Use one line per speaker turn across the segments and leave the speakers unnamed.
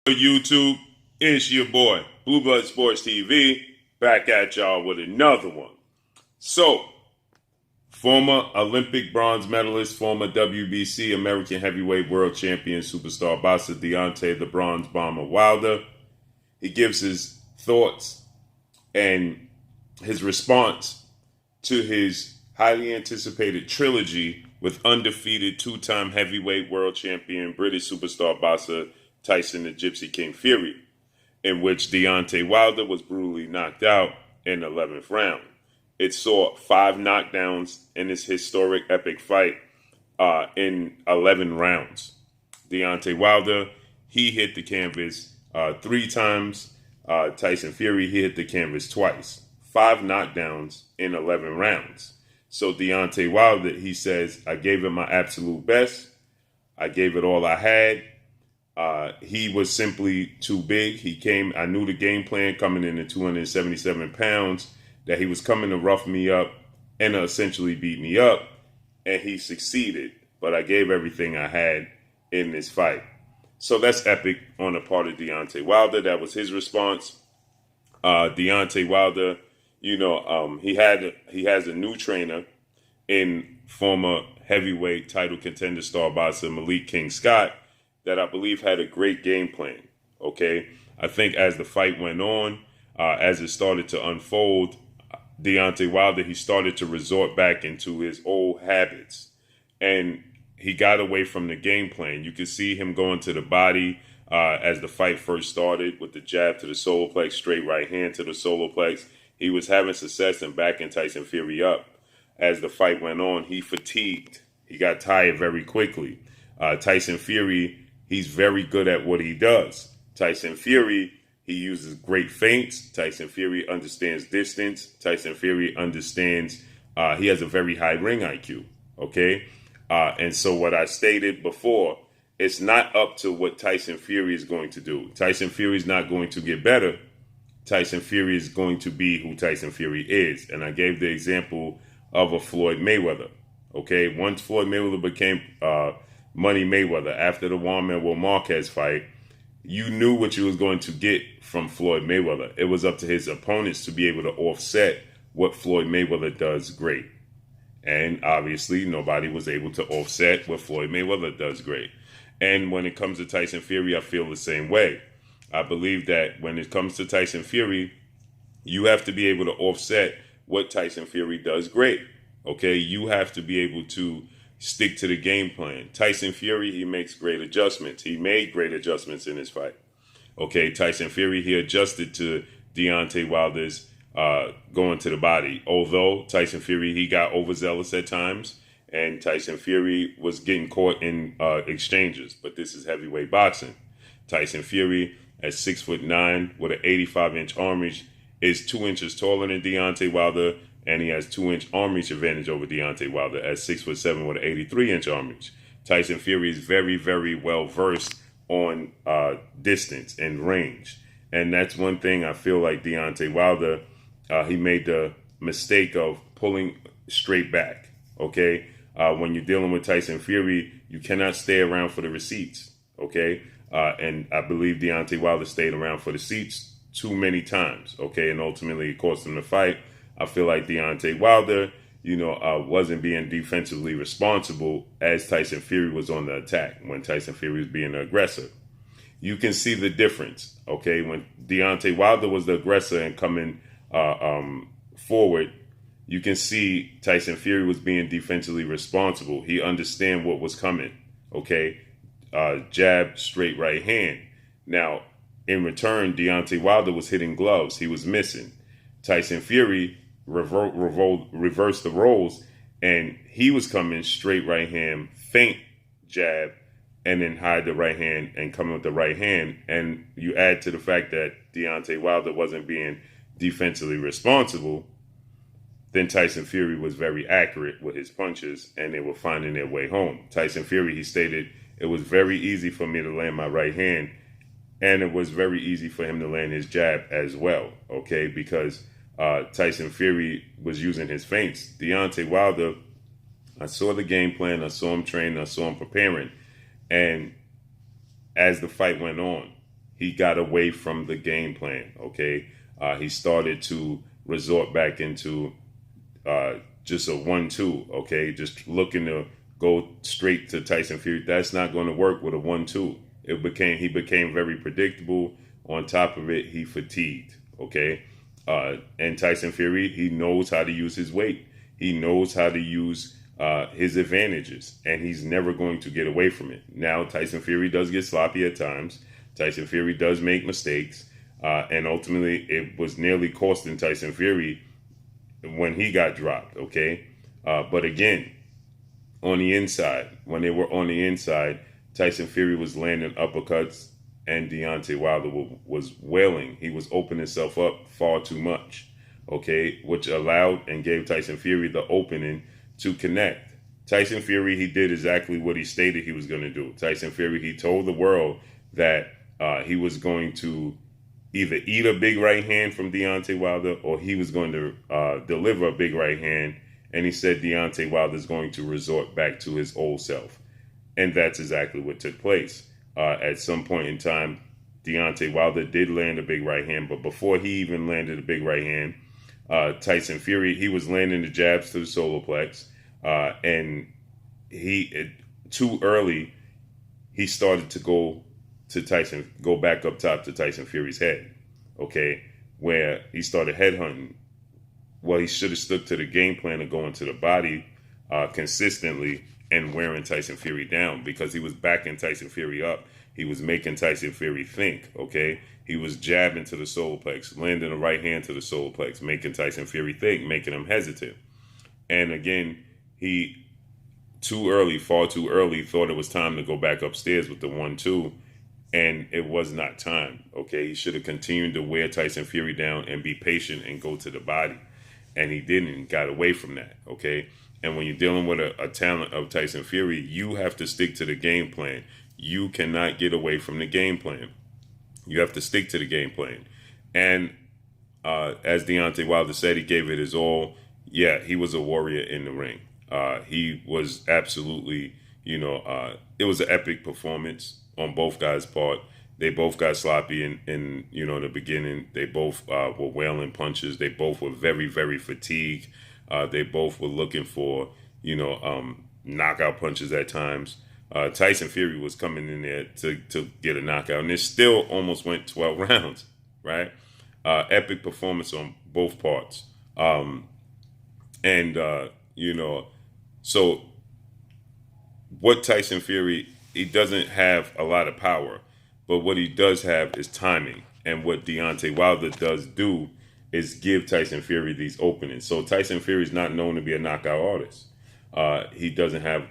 YouTube, it's your boy, Blue Blood Sports TV, back at y'all with another one. So, former Olympic bronze medalist, former WBC American Heavyweight World Champion, superstar boxer Deontay the Bronze Bomber Wilder, he gives his thoughts and his response to his highly anticipated trilogy with undefeated two-time heavyweight world champion British superstar boxer Tyson the Gypsy King Fury, in which Deontay Wilder was brutally knocked out in the 11th round. It saw 5 knockdowns in this historic epic fight in 11 rounds. Deontay Wilder, he hit the canvas 3 times. Tyson Fury, he hit the canvas twice. 5 knockdowns in 11 rounds. So Deontay Wilder, he says, I gave it my absolute best. I gave it all I had. He was simply too big. I knew the game plan coming in at 277 pounds, that he was coming to rough me up and essentially beat me up. And he succeeded. But I gave everything I had in this fight. So that's epic on the part of Deontay Wilder. That was his response. Deontay Wilder, he has a new trainer in former heavyweight title contender star boxer Malik King Scott that I believe had a great game plan. Okay, I think as the fight went on, as it started to unfold, Deontay Wilder, he started to resort back into his old habits, and he got away from the game plan. You could see him going to the body as the fight first started with the jab to the solar plex, straight right hand to the solar plex. He was having success in backing Tyson Fury up. As the fight went on, he fatigued. He got tired very quickly. Tyson Fury, he's very good at what he does. Tyson Fury, he uses great feints. Tyson Fury understands distance. Tyson Fury understands, he has a very high ring IQ, okay? And so what I stated before, it's not up to what Tyson Fury is going to do. Tyson Fury is not going to get better. Tyson Fury is going to be who Tyson Fury is. And I gave the example of a Floyd Mayweather, okay? Once Floyd Mayweather became Money Mayweather after the Juan Manuel Marquez fight, you knew what you was going to get from Floyd Mayweather. It was up to his opponents to be able to offset what Floyd Mayweather does great. And obviously, nobody was able to offset what Floyd Mayweather does great. And when it comes to Tyson Fury, I feel the same way. I believe that when it comes to Tyson Fury, you have to be able to offset what Tyson Fury does great. Okay, you have to be able to stick to the game plan. Tyson Fury, he makes great adjustments. He made great adjustments in his fight. Okay, Tyson Fury, he adjusted to Deontay Wilder's going to the body. Although Tyson Fury, he got overzealous at times, and Tyson Fury was getting caught in exchanges. But this is heavyweight boxing. Tyson Fury, at 6'9" with an 85-inch arm reach, is 2 inches taller than Deontay Wilder, and he has 2-inch arm reach advantage over Deontay Wilder at 6'7" with an 83-inch arm reach. Tyson Fury is very, very well versed on distance and range, and that's one thing I feel like Deontay Wilder, he made the mistake of pulling straight back. Okay, when you're dealing with Tyson Fury, you cannot stay around for the receipts. Okay, and I believe Deontay Wilder stayed around for the seats too many times. Okay, and ultimately it cost him the fight. I feel like Deontay Wilder, wasn't being defensively responsible as Tyson Fury was on the attack, when Tyson Fury was being the aggressor. You can see the difference, okay? When Deontay Wilder was the aggressor and coming forward, you can see Tyson Fury was being defensively responsible. He understand what was coming, okay? Jab, straight right hand. Now, in return, Deontay Wilder was hitting gloves. He was missing. Tyson Fury reversed the roles, and he was coming straight right hand, feint jab, and then hide the right hand and come with the right hand. And you add to the fact that Deontay Wilder wasn't being defensively responsible, then Tyson Fury was very accurate with his punches, and they were finding their way home. Tyson Fury, he stated, it was very easy for me to land my right hand, and it was very easy for him to land his jab as well, okay, because Tyson Fury was using his feints. Deontay Wilder, I saw the game plan, I saw him training, I saw him preparing, and as the fight went on, he got away from the game plan. Okay, he started to resort back into just a 1-2. Okay, just looking to go straight to Tyson Fury. That's not going to work with a 1-2. He became very predictable. On top of it, he fatigued. Okay, and Tyson Fury, he knows how to use his weight. He knows how to use his advantages, and he's never going to get away from it. Now, Tyson Fury does get sloppy at times. Tyson Fury does make mistakes, and ultimately, it was nearly costing Tyson Fury when he got dropped. Okay, but again, on the inside, when they were on the inside, Tyson Fury was landing uppercuts, and Deontay Wilder was wailing. He was opening himself up far too much, okay, which allowed and gave Tyson Fury the opening to connect. Tyson Fury, he did exactly what he stated he was going to do. Tyson Fury, he told the world that he was going to either eat a big right hand from Deontay Wilder, or he was going to deliver a big right hand. And he said Deontay Wilder is going to resort back to his old self. And that's exactly what took place. At some point in time, Deontay Wilder did land a big right hand, but before he even landed a big right hand, Tyson Fury, he was landing the jabs to the solar plex, and too early, he started to go back up top to Tyson Fury's head, okay, where he started headhunting. Well, he should have stuck to the game plan of going to the body consistently and wearing Tyson Fury down, because he was backing Tyson Fury up. He was making Tyson Fury think, okay? He was jabbing to the solar plex, landing a right hand to the solar plex, making Tyson Fury think, making him hesitant. And again, he far too early, thought it was time to go back upstairs with the 1-2, and it was not time, okay? He should have continued to wear Tyson Fury down and be patient and go to the body. And he didn't, got away from that, okay? And when you're dealing with a talent of Tyson Fury, you have to stick to the game plan. You cannot get away from the game plan. You have to stick to the game plan. And as Deontay Wilder said, he gave it his all. Yeah, he was a warrior in the ring. He was absolutely, it was an epic performance on both guys' part. They both got sloppy in the beginning. They both were wailing punches. They both were very, very fatigued. They both were looking for, knockout punches at times. Tyson Fury was coming in there to get a knockout, and it still almost went 12 rounds, right? Epic performance on both parts. So what Tyson Fury, he doesn't have a lot of power, but what he does have is timing. And what Deontay Wilder does do is give Tyson Fury these openings. So Tyson Fury is not known to be a knockout artist. He doesn't have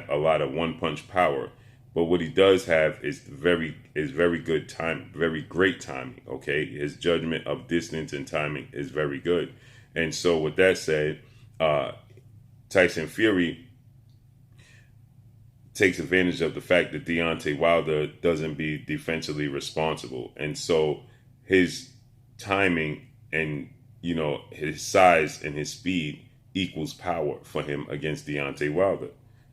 a lot of one punch power, but what he does have is very good time, very great timing. Okay, his judgment of distance and timing is very good. And so with that said, Tyson Fury takes advantage of the fact that Deontay Wilder doesn't be defensively responsible, and so his timing and his size and his speed equals power for him against Deontay Wilder,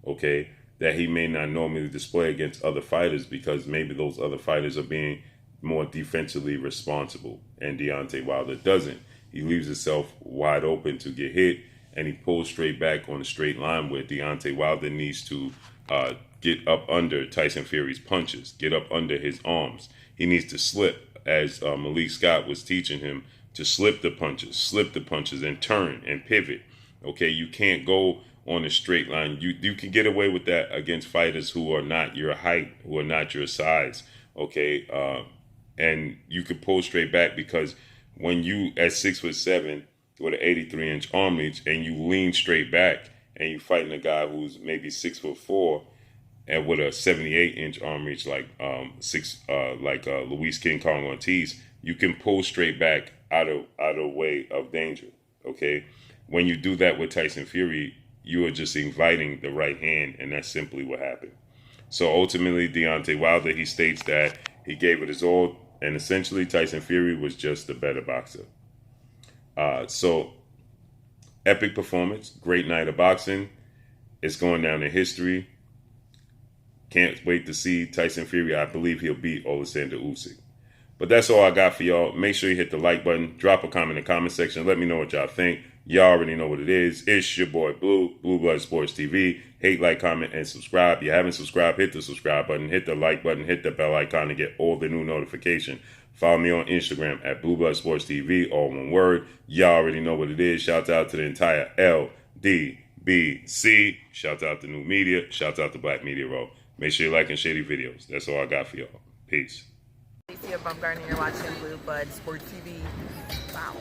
okay, that he may not normally display against other fighters, because maybe those other fighters are being more defensively responsible, and Deontay Wilder doesn't. He leaves himself wide open to get hit, and he pulls straight back on a straight line, where Deontay Wilder needs to get up under Tyson Fury's punches, get up under his arms. He needs to slip, as Malik Scott was teaching him, to slip the punches and turn and pivot. Okay, you can't go on a straight line. You can get away with that against fighters who are not your height, who are not your size. Okay, and you can pull straight back, because when you at 6'7" with an 83-inch arm reach, and you lean straight back, and you fighting a guy who's maybe 6'4" and with a 78-inch arm reach, like Luis King Kong Ortiz, you can pull straight back out of way of danger. Okay, when you do that with Tyson Fury, you are just inviting the right hand, and that's simply what happened. So ultimately, Deontay Wilder, he states that he gave it his all, and essentially Tyson Fury was just a better boxer. So epic performance, great night of boxing. It's going down in history. Can't wait to see Tyson Fury. I believe he'll beat Alexander Usyk. But that's all I got for y'all. Make sure you hit the like button. Drop a comment in the comment section. Let me know what y'all think. Y'all already know what it is. It's your boy Blue, Blue Blood Sports TV. Hate, like, comment, and subscribe. If you haven't subscribed, hit the subscribe button. Hit the like button. Hit the bell icon to get all the new notifications. Follow me on Instagram at Blue Blood Sports TV, all one word. Y'all already know what it is. Shout out to the entire LDBC. Shout out to New Media. Shout out to Black Media Row. Make sure you like and share these videos. That's all I got for y'all. Peace.
Alicia Bumgarner, you're watching Blue Blood Sports TV. Wow.